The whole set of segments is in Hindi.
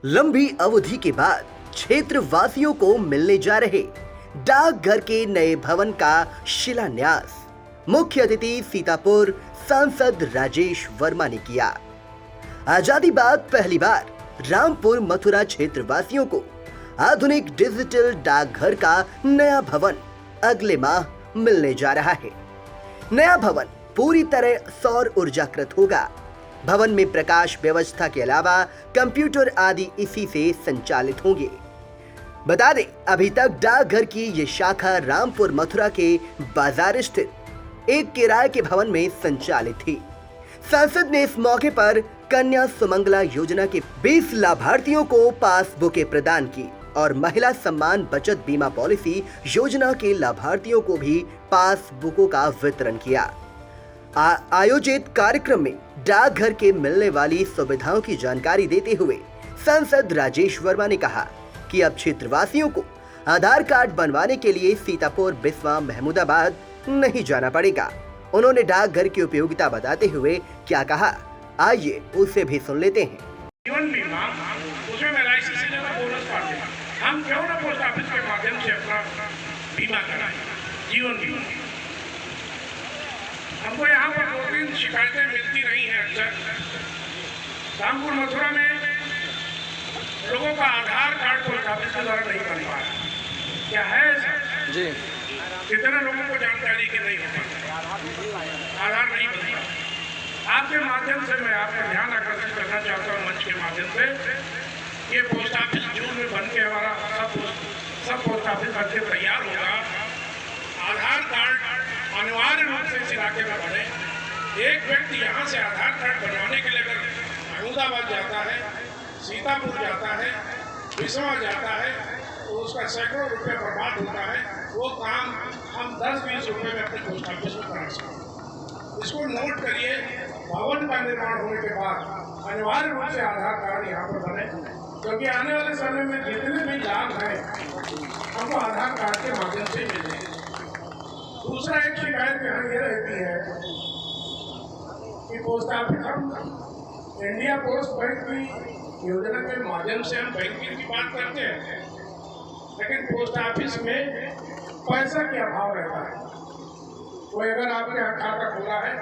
लंबी अवधि के बाद क्षेत्र वासियों को मिलने जा रहे डाकघर के नए भवन का शिलान्यास मुख्य अतिथि सीतापुर सांसद राजेश वर्मा ने किया। आजादी बाद पहली बार रामपुर मथुरा क्षेत्र वासियों को आधुनिक डिजिटल डाकघर का नया भवन अगले माह मिलने जा रहा है। नया भवन पूरी तरह सौर ऊर्जाकृत होगा। भवन में प्रकाश व्यवस्था के अलावा कंप्यूटर आदि इसी से संचालित होंगे। बता दें, अभी तक डाकघर की ये शाखा रामपुर मथुरा के बाजार स्थित एक किराए के भवन में संचालित थी। सांसद ने इस मौके पर कन्या सुमंगला योजना के 20 लाभार्थियों को पासबुकें प्रदान की और महिला सम्मान बचत बीमा पॉलिसी योजना के लाभार्थियों को भी पासबुकों का वितरण किया। आयोजित कार्यक्रम में डाकघर के मिलने वाली सुविधाओं की जानकारी देते हुए सांसद राजेश वर्मा ने कहा कि अब क्षेत्रवासियों को आधार कार्ड बनवाने के लिए सीतापुर, बिस्वा, महमूदाबाद नहीं जाना पड़ेगा। उन्होंने डाकघर की उपयोगिता बताते हुए क्या कहा, आइए उसे भी सुन लेते हैं। जीवन बीमा उसमें LIC से ज्यादा बोनस पाते हैं। हम क्यों ना पोस्ट ऑफिस के माध्यम से अपना बीमा कराएं, जीवन बीमा। हमको यहाँ पर 2-3 शिकायतें मिलती रही हैं अक्सर। रामपुर मथुरा में लोगों का आधार कार्ड पोस्ट ऑफिस के द्वारा नहीं बन पा रहा। क्या है ऐसा? जी, कितने लोगों को जानकारी की नहीं हो पाती, आधार नहीं बन पाता। आपके माध्यम से मैं आपका ध्यान आकर्षित करना चाहता हूँ मंच के माध्यम से। ये पोस्ट ऑफिस जून में बन के हमारा सब पोस्ट ऑफिस बन के तैयार होगा। आधार कार्ड अनिवार्य रूप से इस इलाके में बने। एक व्यक्ति यहाँ से आधार कार्ड बनवाने के लिए अगर महमूदाबाद जाता है, सीतापुर जाता है, बिस्वा जाता है, तो उसका सैकड़ों रुपये बर्बाद होता है। वो काम हम 10-20 रुपये में अपने पोस्ट ऑफिस में करा सकते हैं। इसको नोट करिए। भवन का निर्माण होने के बाद अनिवार्य रूप से आधार कार्ड यहाँ पर बने, क्योंकि आने वाले समय में जितने भी लाभ हैं हमको आधार कार्ड के माध्यम से मिलेंगे। दूसरा एक शिकायत यहाँ ये रहती है कि पोस्ट ऑफिस, हम इंडिया पोस्ट बैंक की योजना के माध्यम से हम बैंकिंग की बात करते हैं, लेकिन पोस्ट ऑफिस में पैसा का अभाव रहता है। कोई अगर आपने यहाँ खाता खोला है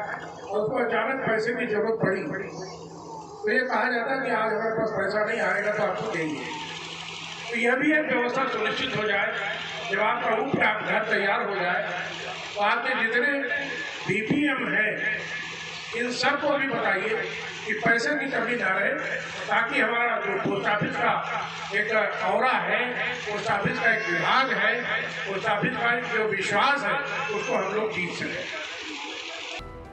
और उसको अचानक पैसे की जरूरत पड़ी तो ये कहा जाता है कि आज हमारे पास पैसा नहीं आएगा तो आपको देंगे। तो यह भी एक व्यवस्था सुनिश्चित हो जाए। जब आपका उपराप्त घर तैयार हो जाए तो आपके जितने BPM हैं इन सबको भी बताइए कि पैसे की कमी ना रहे, ताकि हमारा जो पोस्ट ऑफिस का एक औरा है, पोस्ट ऑफिस का एक विभाग है, पोस्ट ऑफिस का एक जो विश्वास है उसको हम लोग जीत सकें।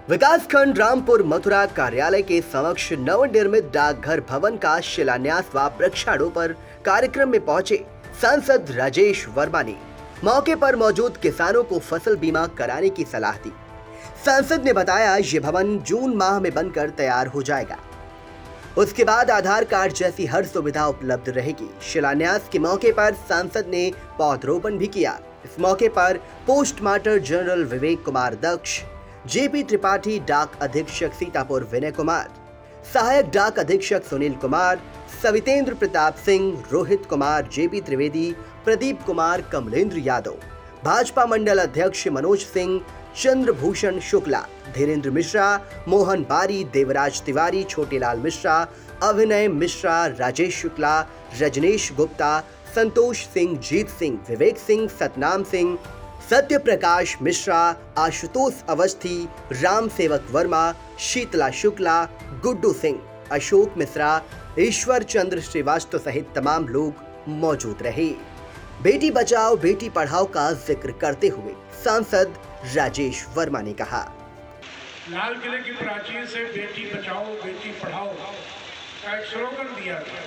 विकासखंड रामपुर मथुरा कार्यालय के समक्ष नवनिर्मित डाकघर भवन का शिलान्यास व वृक्षारोपण कार्यक्रम में पहुंचे सांसद राजेश वर्मा ने मौके पर मौजूद किसानों को फसल बीमा कराने की सलाह दी। सांसद ने बताया, ये भवन जून माह में बनकर तैयार हो जाएगा। उसके बाद आधार कार्ड जैसी हर सुविधा उपलब्ध रहेगी। शिलान्यास के मौके पर सांसद ने पौधरोपण भी किया। इस मौके पर पोस्टमास्टर जनरल विवेक कुमार दक्ष, JP त्रिपाठी, डाक अधीक्षक सीतापुर विनय कुमार, सहायक डाक अधीक्षक सुनील कुमार, सवितेंद्र प्रताप सिंह, रोहित कुमार, JP त्रिवेदी, प्रदीप कुमार, कमलेंद्र यादव, भाजपा मंडल अध्यक्ष मनोज सिंह, चंद्रभूषण शुक्ला, धीरेन्द्र मिश्रा, मोहन बारी, देवराज तिवारी, छोटेलाल मिश्रा, अभिनय मिश्रा, राजेश शुक्ला, रजनीश गुप्ता, संतोष सिंह, जीत सिंह, विवेक सिंह, सतनाम सिंह, सत्य प्रकाश मिश्रा, आशुतोष अवस्थी, राम सेवक वर्मा, शीतला शुक्ला, गुड्डू सिंह, अशोक मिश्रा, ईश्वर चंद्र श्रीवास्तव सहित तमाम लोग मौजूद रहे। बेटी बचाओ बेटी पढ़ाओ का जिक्र करते हुए सांसद राजेश वर्मा ने कहा, लाल किले की प्राचीर से बेटी बचाओ बेटी पढ़ाओ का एक स्लोगन दिया था।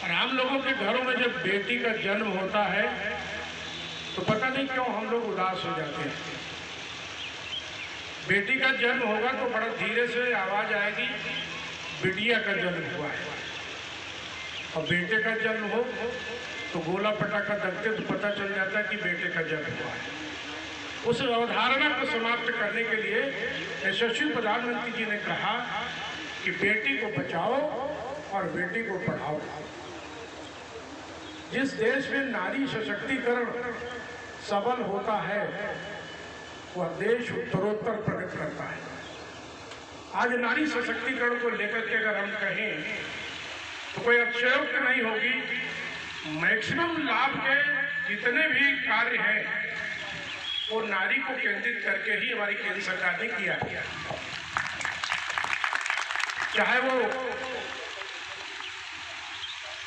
और हम लोगों के घरों में जब बेटी का जन्म होता है तो पता नहीं क्यों हम लोग उदास हो जाते हैं। बेटी का जन्म होगा तो बड़ा धीरे से आवाज आएगी, बिटिया का जन्म हुआ है। और बेटे का जन्म हो तो गोला पटाखा दगते तो पता चल जाता है कि बेटे का जन्म हुआ है। उस अवधारणा को समाप्त करने के लिए यशस्वी प्रधानमंत्री जी ने कहा कि बेटी को बचाओ और बेटी को पढ़ाओ। जिस देश में नारी सशक्तिकरण सबल होता है वह देश उत्तरोत्तर प्रगति करता है। आज नारी सशक्तिकरण को लेकर के अगर हम कहें तो कोई अतिशयोक्ति नहीं होगी। मैक्सिमम लाभ के जितने भी कार्य हैं वो नारी को केंद्रित करके ही हमारी केंद्र सरकार ने किया है। चाहे वो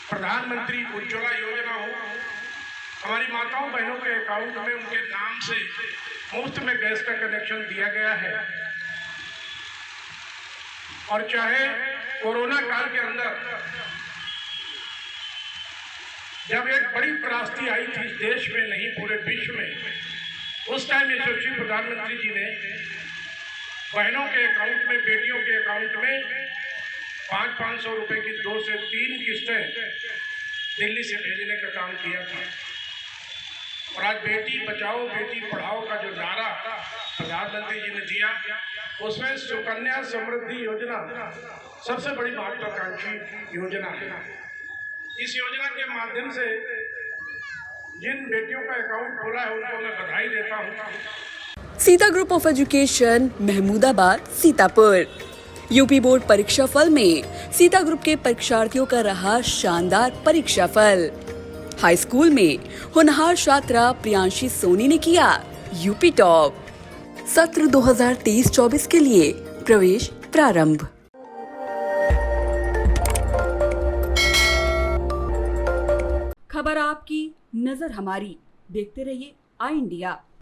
प्रधानमंत्री उज्ज्वला योजना हो, हमारी माताओं बहनों के अकाउंट में उनके नाम से मुफ्त में गैस का कनेक्शन दिया गया है, और चाहे कोरोना काल के अंदर जब एक बड़ी त्रासदी आई थी देश में नहीं पूरे विश्व में, उस टाइम यशस्वी प्रधानमंत्री जी ने बहनों के अकाउंट में, बेटियों के अकाउंट में 500 रुपए की 2 से 3 किस्तें दिल्ली से भेजने का काम किया था। और आज बेटी बचाओ बेटी पढ़ाओ का जो नारा प्रधानमंत्री जी ने दिया, उसमें सुकन्या समृद्धि योजना सबसे बड़ी महत्वाकांक्षी योजना है। इस योजना के माध्यम से जिन बेटियों का अकाउंट खोला है उनको मैं बधाई देता हूँ। Sita group of education, Mahmudabad, Sitapur. UP board परीक्षाफल में सीता ग्रुप के परीक्षार्थियों का रहा शानदार परीक्षाफल। हाई स्कूल में होनहार छात्रा प्रियांशी सोनी ने किया यूपी टॉप। सत्र 2023-24 के लिए प्रवेश प्रारंभ। खबर आपकी, नजर हमारी। देखते रहिए आई इंडिया।